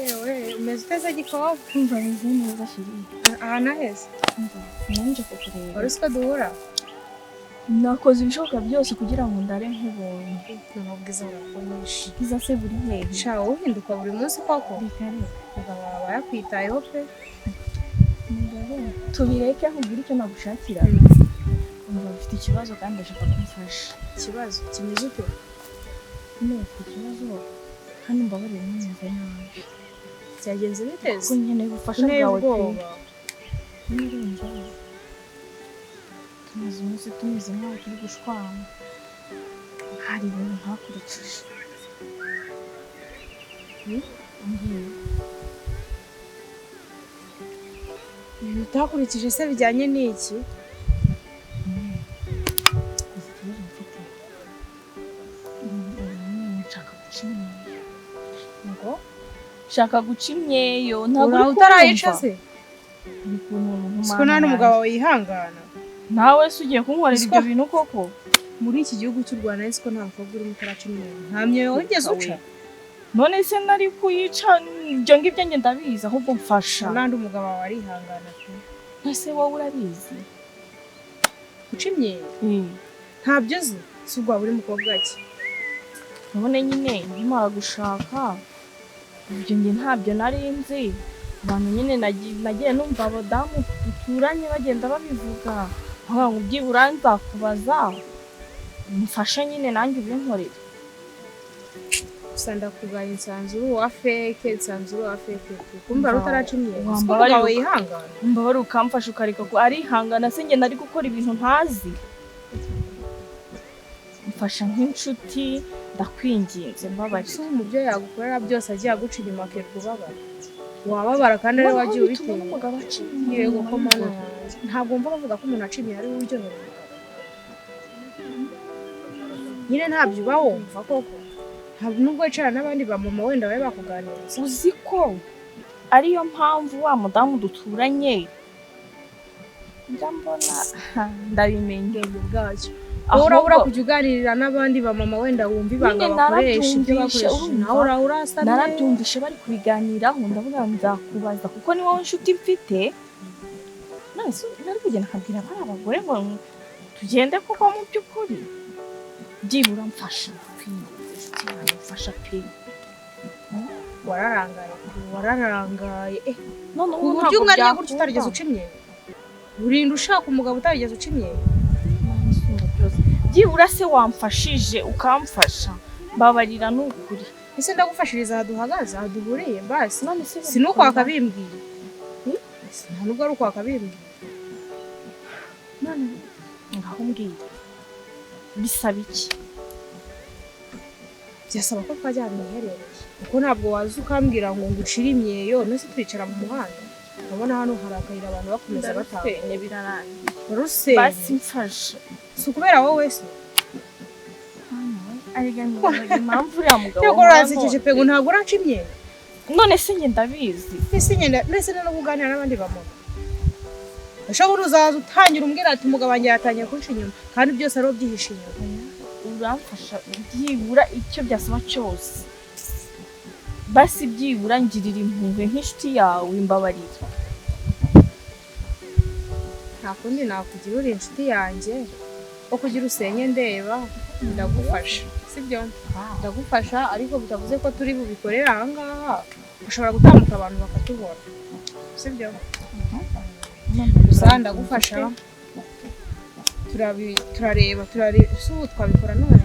yewe umeze uteze gikobwa kumva meze neza shiri ahantu heza nanje kukureba wari uko duhura nakoze ibishoboka byose kugira ngo ndare nkubonye nubwiza urakonesha bwiza se buri hehe sha uhinduka buri munsi koko bikare ukaba yakwitayeho pe tubireke nkubwire icyo nagushakira umva ufite ikibazo kandi ndashaka kumfasha ikibazo kimeze ute ufite ikibazo kandi mbabarira neza nabi byagenze biteze ko nkeneye ubufasha bwawe pe nirumva tumaze umunsi tumeze nk'aho turi gushwana hari ibintu ntakurikije ibintu utakurikije se bijyanye n'iki shaka guca imyeyo ntabwo uri utarayica se siko nta n'umugabo yihangana nawe se ugiye kunkorera ibyo bintu koko muri iki gihugu cy'u Rwanda siko nta mukobwa urimo utaraca imyeyo nta myeyo wigeze uca none se nari kuyica ibyo ngibyo njye ndabizi ahubwo mfasha n'andi umugabo wawe arihangana pe ese wowe urabizi guca imyeyo ntabyo uzi si ubwo waba uri mukobwa ki none nyine nkimara gushaka ibyo njye ntabyo nari nzi abantu nyine nagiye numva abadamu duturanye bagenda babivuga nkavuga ngo byibura nzakubaza mfasha nyine nanjye ubinkorere gusa ndakugaye nsanzuru wa feke kumva rutaraca imyeyo siko umugabo yihangana mbabare ukamfasha ukareka ko arihangana se njye nari gukora ibintu ntazi mfasha nk'inshuti ndakwinginze mbabarira so mu byo yagukorera byose agiye aguca inyuma akerwa ubabara wababara kandi ari wagiye ubitinya umugabo aciye yego ko mana ntabwo mva bavuga ko umuntu acimiye ari uryohera nyine ntabyo uba wumva koko ntabwo nubwo wicara n'abandi ba mama wenda babe bakuganiriza uzi ko ariyo mpamvu wa mudamu duturanye njya mbona ndabimenye ubwacyo aho urabura kujya uganirira n'abandi ba mama wenda wumva ibanga bakoresha ibyo bakoresha nawe urasa narabyumvishe bari kubiganiraho ndavuga nzakubaza kuko ni wowe nshuti mfite none nari kugenda nkabwira ko ari abagore ngo tugende kuko mu by'ukuri byibura mfasha mfasha pe wararangaye none ubu buryo ungariye gutyo utarigeze uca imyeyo urinda ushaka umugabo utarigeze uca imyeyo byibura se wamfashije ukamfasha mbabarira n'ukuri ese ndagufashiriza aha duhagaze aha duhuriye basi none si nuko wakabimbwiye nta nubwo ari uko wakabimbwiye none ngaho mbwira bisaba iki byasaba ko twajya ahantu hiherereye kuko ntabwo waza ukambwira ngo ngucire imyeyo nose twicara mu muhanda urabona hano hari akayira abantu bakomeza bataha birarangiye basi mfasha si ukubera wowe se impamvu uriya mugabo yego urazigeje pe ngo ntabwo uraca imyeyo none se njye ndabizi mbese no kuganira n'abandi bamama ushobora uzaza utangira umbwira ati umugabo wanjye yatangiye kunca inyuma kandi byose ari ubyihishe inyuma uramfasha byibura icyo byasaba cyose basi byibura ngirira impuhwe nk'inshuti yawe mbabarira nta kundi nakugira uri inshuti yanjye ko kugira usenye ndeba ndagufasha sibyo ndagufasha ariko bitavuze ko turi bubikorera aha ngaha ushobora gutambuka abantu bakatubona sibyo gusa ndagufasha turareba si ubu twabikora none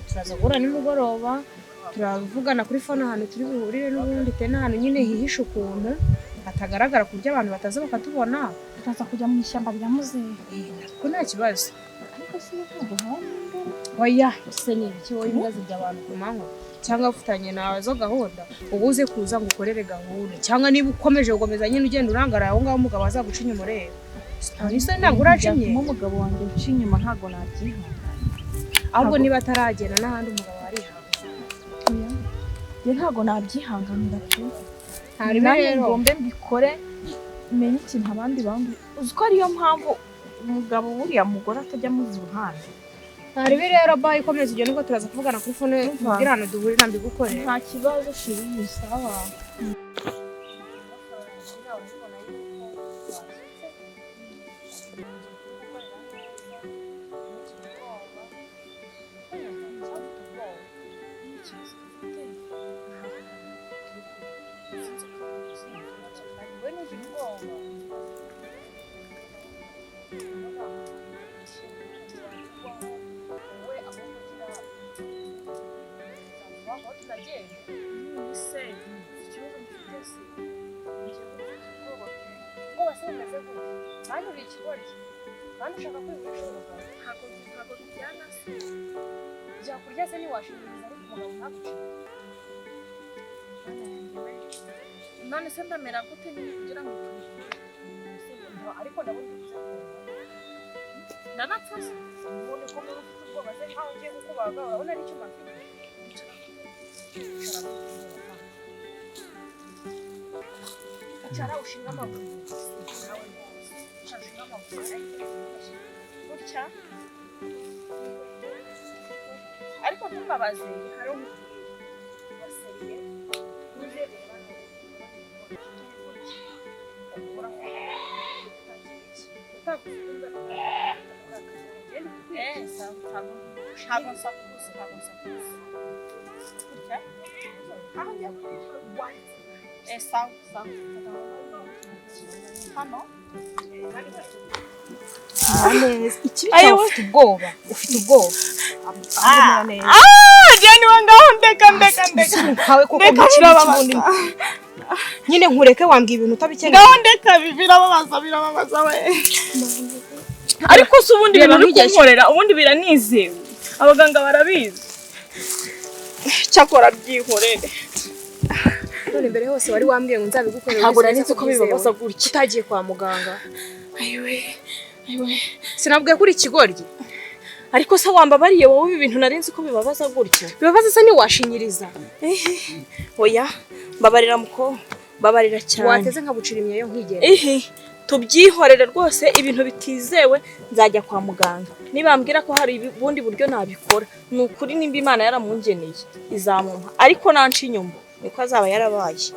turaza guhura nimugoroba turavugana kuri fone ahantu turi buhurire n'ubundi te n'ahantu nyine hihishe ukuntu hatagaragara ku buryo abantu bataza bakatubona turaza kujya mu ishyamba rya muzehe ko nta kibazo ariko si ntabwo oya se ni ibiki wowe ibibazo by'abantu ku manywa cyangwa ufitanye nazo gahunda uba uze kuza ngo ukorere gahunda cyangwa niba ukomeje gukomeza nyine ugenda urangara aho ngaho umugabo azaguca inyuma ureba nise ntabwo uraca imyeyo umugabo wanjye uca inyuma ntabwo nabyihangana ahubwo niba ataragenda n'ahandi umugabo arihangana njye ntabwo nabyihanganira pe hanyuma rero ngombe mbikore menye ikintu abandi bandi uzi ko ariyo mpamvu umugabo buriya mugore atajya amuzi iruhande Hari rero bayi ikomeza ibyo nubwo turaza kuvugana kuri phone kugira hano duhurira mbigukorera. Nta kibazo shiri sawa. None se ndamera gute kugira ngo ariko ndabona ndanapfase ubundi ko muri ufite ubwoba se nkaho ugiye kukubaga urabona ari icyuma icara ushinga amaguru nawe ushinga amaguru gutya ariko ntubabaze hari umuseriye uje ufite ubwoba Jeni wangaho ndeka nkawe koko mukibundi nyine nkureke wambwiye ibintu utabikeneye ngaho ndeka birababaza we ariko se ubundi ibintu uri kunkorera ubundi biranizewe abaganga barabizi cyakora byihorere none mbere hose wari wambwiye ngo nzabigukorera ntabwo nanditse ko bibabaza gutya utagiye kwa muganga ayiwe sinabwiye kuri ikigoryi ariko se wambabariye wowe ibi bintu narinzi ko bibabaza gutya bibabaza se ntiwashinyiriza oya mbabarira muko babarira cyane wateze nkabucira imyeyo nkigera tubyihorere rwose ibintu bitizewe nzajya kwa muganga nibambwira ko hari ubundi buryo nabikora nukuri nimba Imana yaramungeneye izamumpa ariko nanci inyuma niko azaba yarabaye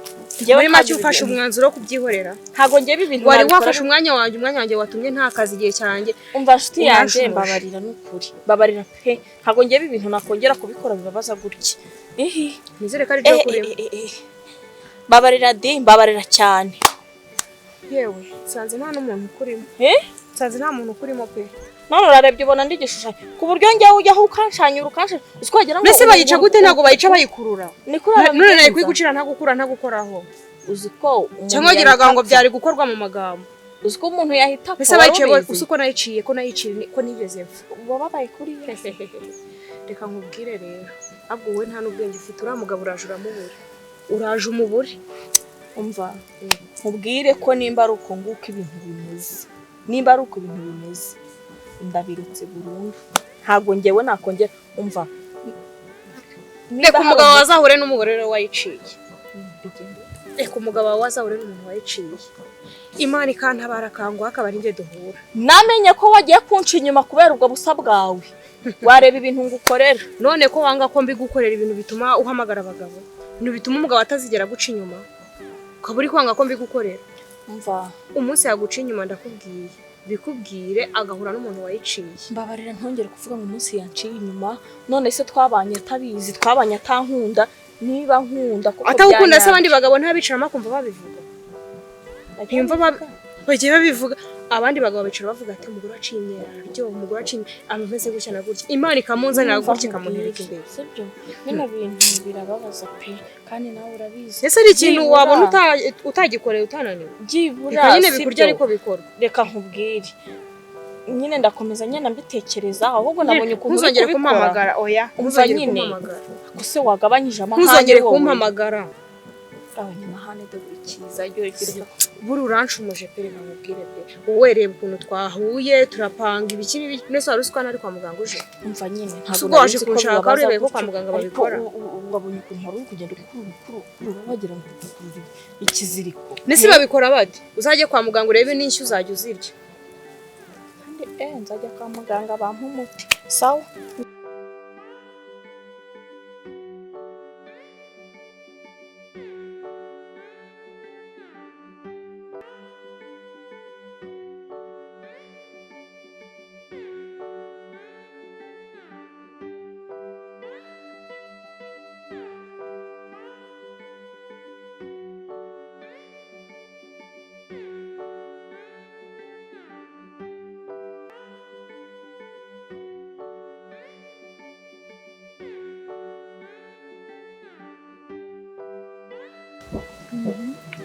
muri make ufashe umwanzuro wo kubyihorera ntago ngiye ibintu wari wafashe umwanya wanjye watumye nta kazi igihe cyanjye umva nshuti yanjye mbabarira nukuri babarira pe ntago ngiye ibintu nakongera kubikora bibabaza gutya nizere ko ari byo kurimo babarira cyane yewe sanze nta n'umuntu ukurimo sanze nta muntu ukurimo pe none urarebye ubona ndi igishushanyo ku buryo njyaho ujyaho ukanshanyura ukagira ngo mbese bayica gute ntago bayica bayikurura none nayo kwigucira ntagukoraho uzi ko cyangwa giraga ngo byari gukorwa mu magambo uzi ko umuntu yahita mbese bayice uzi ko nayiciye ko nigeze wababaye kuri reka nkubwire rero ahubwo wowe nta n'ubwenge ufite uriya mugabo uraje umubure umva nkubwire ko nimba ari uko nguko ibintu bimeze ndabirutse burundu ntago ngewe nakongera umva reka umugabo wazahure n'umugore rero wayiciye reka umugabo wazahure n'umuntu wayiciye Imana ikantabara kanguha akaba ari nge duhura namenye ko wagiye kunca inyuma kubera ubwo busa bwawe wareba ibintu ngukorera none ko wanga ko mbigukorera ibintu bituma uhamagara abagabo ibintu bituma umugabo atazigera guca inyuma ukaba uri kwanga ko mbigukorera umva umunsi yaguca inyuma ndakubwiye bikubwire agahura n'umuntu wayiciye mbabarira ntongere kuvuga ngo umunsi yanciye inyuma none se twabanye atabizi twabanye atankunda niba nkunda kuko atagukunda se abandi bagabo ntabicara kumva babivuga ntiyumva bagiye babivuga abandi bagabo bicara bavuga ati umugore waciye imyeraryo umugore waciye ameze gutya na gutya Imana ikamunzanira gutya ikamuhereka imbere sibyo bino bintu birababaza pe kandi nawe urabizi ese ari ikintu wabona utagikoreye utananiwe byibura nyine bikurya ariko bikorwa reka nkubwire nyine ndakomeza nyine mbitekereza ahubwo nabonye ukuntu ntuzongere kumpamagara oya ntuzongere kumpamagara gusa wagabanyije amahane ntuzongere kumpamagara abanyamahane de buri kiza ryo buri uranshumuje pe reka nkubwire pe wowe reba ukuntu twahuye turapanga ibiki nese wari usukana ari kwa muganga uje umva nyine ntabwo waje kunshaka urebe ko kwa muganga babikora wabonye ukuntu hari uri kugenda wagira ngo ikiziriko nese babikora bate uzajye kwa muganga urebe n'inshyu uzajya uzirya nzajya kwa muganga bampa umuti sawa.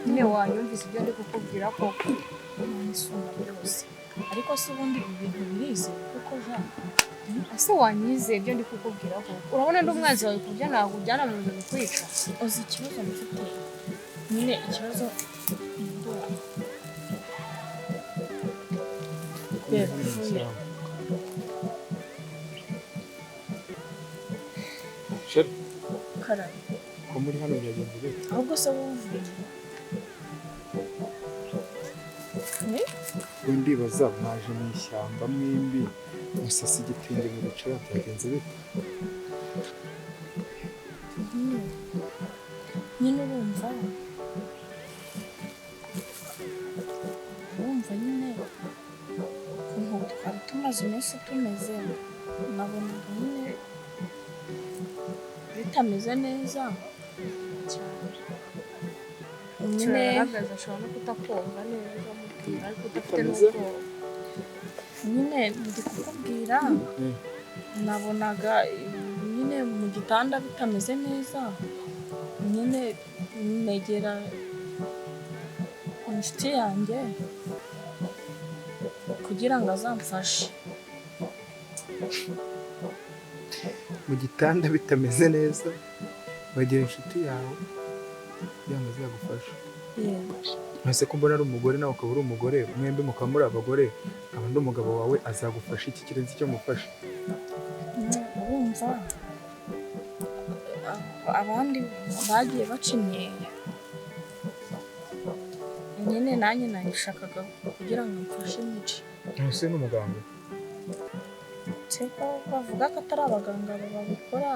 nyine wanyumvise ibyo ndi kukubwira koko n'isumba byose ariko se ubundi ibi bintu birize kuko ese wanyizeye ibyo ndi kukubwira koko urabona ndi umwanzi wawe ku buryo nakujyana mu bintu bikwica uzi ikibazo mfite nyine ikibazo Karame ko muri hano byagenze bite ahubwo se wuvuye ndibaza mwaje mu ishyamba mwembi musasa igitenge mu bicara byagenze bite nyine urumva nyine ukuntu twari tumaze iminsi tumeze nabonaga nyine bitameze neza nyine kirahagaze ashobora no kutakumva neza amubwira ariko udafite n'ubwoba nyine ndi kukubwira nabonaga nyine mu gitanda bitameze neza nyine negera inshuti yanjye kugira ngo azamfashe mu gitanda bitameze neza wegera inshuti yawe kugira ngo azagufashe ntase ko mbona ari umugore nawe ukaba uri umugore mwembi mukaba muri abagore nkaba ndi umugabo wawe azagufasha iki kirenze icyo mufasha urumva abandi bagiye baca imyeyo nyine nanjye nabishakaga kugira ngo mfashe imice ntuse n'umuganga siko bavuga ko atari abaganga babikora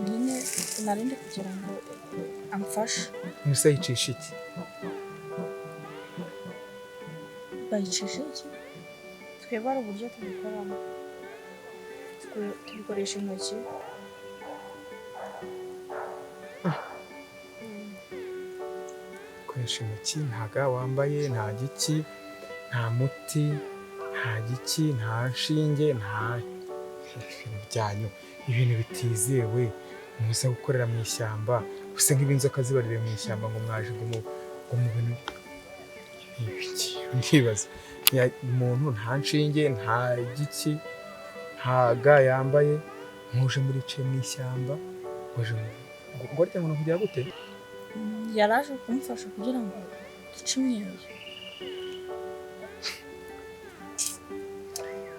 nyine narindi kugira ngo amfashe ntuse yicisha iki bayicisha iki twebwe ari uburyo tubikoramo tubikoresha intoki koresha intoki nta ga wambaye nta giki nta muti nta giki nta nshinge nta ibintu byanyu ibintu bitizewe muza gukorera mu ishyamba gusa nk'ibinzoka zibarire mu ishyamba ngo mwaje ngo mu bintu ibiki ndibaza umuntu nta nshinge nta giki nta ga yambaye muje muricaye mu ishyamba muje ngo rya ngo kugira gute yaraje kumufasha kugira ngo duce imyeyo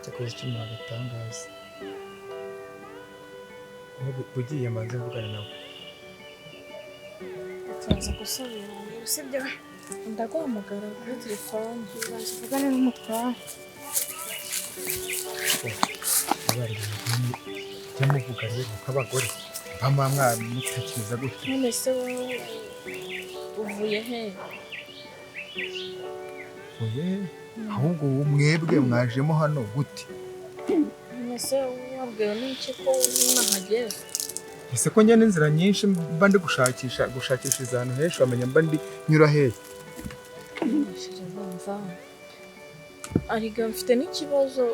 cyakoze icyo umuntu agatangaza ugiye amaze mvugana nawe tuza gusubira usibye ndaguhamagara kuri telefone ubanza uvugane n'umutware bari jya muvuga rero nk'abagore mpamvu mwamutekereza gutya none se wowe uvuye he oye ahubwo mwebwe mwajemo hano gute none se wabwiwe n'iki ko nahageze ese ko njyana inzira nyinshi mba ndi gushakisha iza hantu henshi wamenya mba ndi nyura hehe ariga mfite n'ikibazo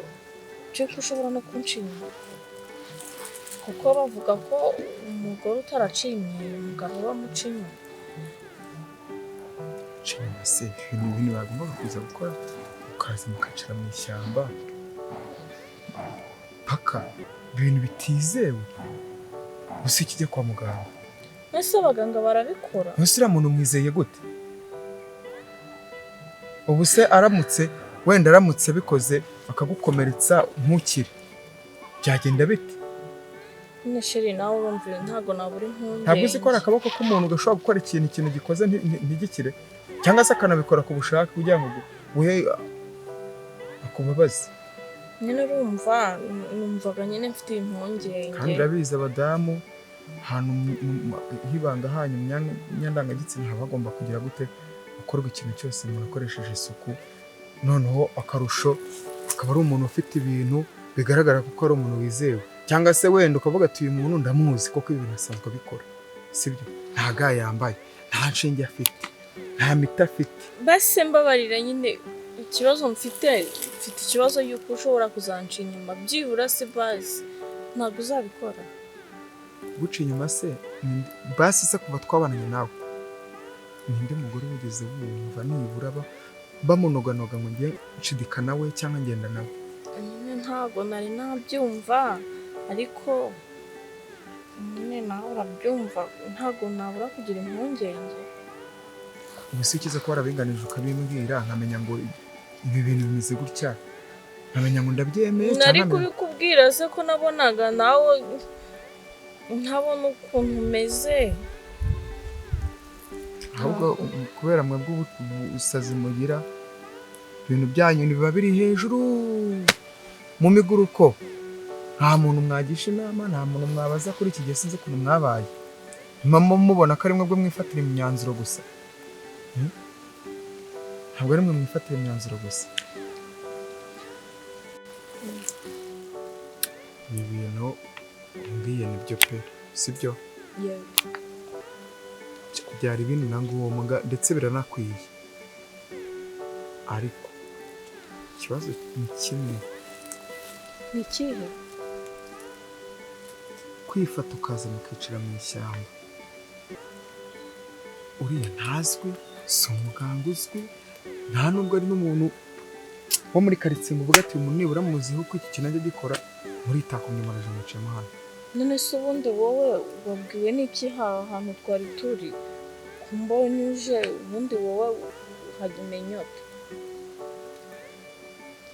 cy'uko ushobora no kunshinga kuko bavuga ko umugore utaraciye imyeyo umugabo we amuca inyuma cyangwa se ibintu bagombaga kuza gukora ukaza mukicara mu ishyamba paka ibintu bitizewe gusa ikijya kwa muganga ese abaganga barabikora ese uriya muntu mwizeye gute ubu se wenda aramutse bikoze akagukomeretsa ntukire byagenda bite nyine sheri nawe urumvira ntabwo nabura impungenge ntabwo uzi ko ari akaboko k'umuntu gashobora gukora ikintu gikoze ntigikire cyangwa se akanabikora ku bushake kugira ngo guhe akubabaze. nyine urumva numvaga nyine mfite impungenge Kandi urabizi abadamu ahantu hibanga hanyu myandangagitsina haba hagomba kugira gute gukorwa ikintu cyose umuntu akoresheje isuku, noneho akarusho akaba ari umuntu ufite ibintu bigaragara ko ari umuntu wizewe, cyangwa se wenda ukavuga ati uyu muntu ndamuzi koko ibintu asanzwe abikora, sibyo? Nta ga yambaye, nta nshinge afite, nta miti afite. basi mbabarira nyine ikibazo mfite ikibazo yuko ushobora kuzanca inyuma byibura se basi ntabwo uzabikora. Guca inyuma se basi se kuva twabananye nawe ninde mugore wigeze wumva nibura bamunoganoga ngo ngiye nshidika nawe cyangwa ngenda nawe? nyine ntabwo nari nabyumva ariko nyine nawe urabyumva ntabwo nabura kugira impungenge. Ubu si cyiza ko warabinganije ukabimbwira nkamenya ngo ibi bintu bimeze gutya, nkamenya ngo ndabyemeye cyangwa nari kubikubwira se ko nabonaga nawe ntabona ukuntu umeze. ahubwo kubera mwebwe ubusazi mugira ibintu byanyu biba biri hejuru mu miguruko, nta muntu mwagisha inama, nta muntu mwabaza kuri iki gihe sinzi ukuntu mwabaye, mama mubona ko ari mwebwe mwifatira imyanzuro gusa. Ntabwo ari mwe mwifatira imyanzuro gusa. Ni ibintu mbwiye nibyo pe, sibyo? Byari ibintu nangombwa ndetse biranakwiye, ariko ikibazo ni kimwe. Ni ikihe? Kwifata ukaza mukicara mu ishyamba, uriya ntazwi, si umuganga uzwi, nta nubwo ari n'umuntu wo muri karitsiye ngo uvuga ati uyu muntu nibura muziho ko iki kintu ajya gikora, muritakumye muraje mwicayemo hano. none se ubundi wowe wabwiwe n'iki ahantu twari turi kumbonye uje ubundi wowe uhajya umenya ute?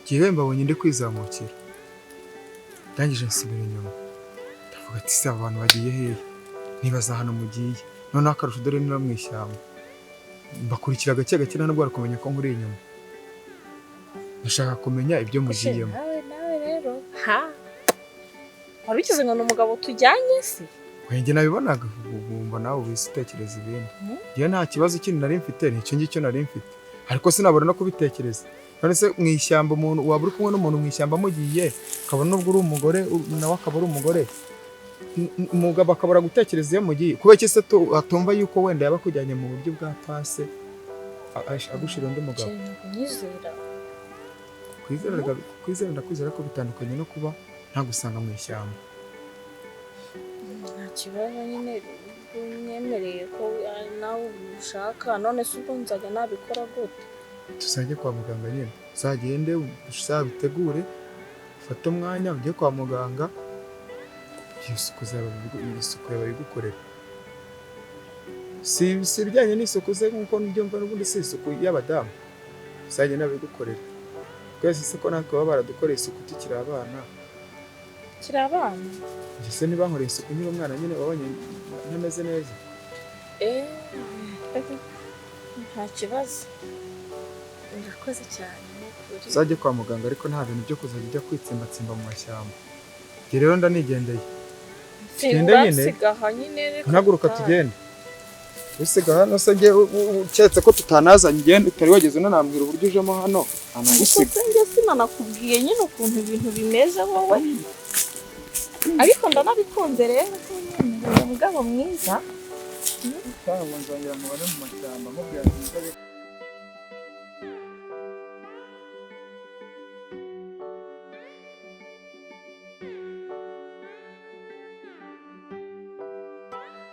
Igihe mbabonye ndi kwizamukira ndangije nsubira inyuma ndavuga ati se aba bantu bagiye hehe, nibaza hano mugiye, noneho akarusho dore niba mu ishyamba, mbakurikira gake gake nta nubwo bari kumenya ko nkuri inyuma, ndashaka kumenya ibyo mugiyemo. nawe rero wabikize ngo ni umugabo tujyanye se? Njye nabibonaga bumva nawe wese utekereza ibindi. Njye nta kibazo kindi nari mfite, nicyo ngicyo nari mfite, ariko sinabura no kubitekereza. None se mu ishyamba umuntu waba uri kumwe n'umuntu mu ishyamba mugiye ukabona nubwo uri umugore nawe akaba ari umugore, umugabo akabura gutekereza iyo mugiye, kubera iki se atumva yuko wenda yaba akujyanye mu buryo bwa pase agushira undi mugabo? Kwizera ndakwizera ko bitandukanye no kuba ntagusanga mu ishyamba. Nta kibazo nyine unyemereye ko nawe ushaka, none se ubwo nzaga nabikora gute? Tuzajye kwa muganga nyine, uzagende usabitegure, ufate umwanya ujye kwa muganga, isuku yabigukorera. Si ibijyanye n'isuku ze nk'uko mbyumva n'ubundi si isuku y'abadamu, uzagende abigukorera. Twese se ko natwe baba baradukoreye isuku tukiri abana. Kiri abana? Njye se niba nkoreye isuku nkiri umwana nyine wabonye ntameze neza? Nta kibazo. Urakoze cyane n'ukuri. Uzajye kwa muganga ariko nta bintu byo kuzajya ujya kwitsimbatsimba mu mashyamba. Njye rero ndanigendeye. Tugende nyine. Ntaguruka tugende. Usiga hano se njye uketse ko tutanazanye igenda utari wageze unanambwira uburyo ujemo hano anagusiga. Njye sinanakubwiye nyine ukuntu ibintu bimeze wowe. Ariko ndanabikunze rero ko nyine umugabo mwiza. Cyangwa nzongera mubare mu mashyamba mubwira